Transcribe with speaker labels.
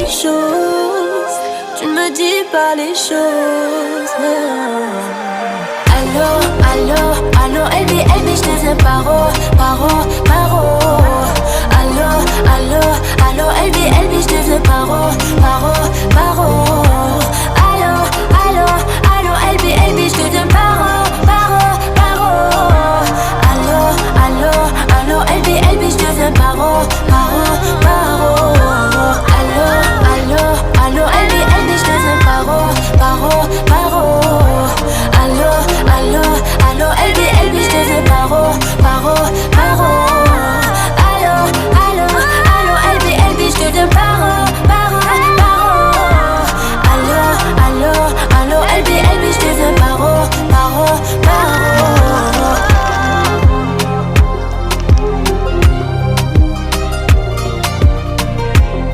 Speaker 1: choses. Tu ne me dis pas les choses. Allô, allô, allô, Elbi, Elbi, je te fais paro, paro, paro. Allô, allô, allô, Elbi, Elbi, je te fais paro.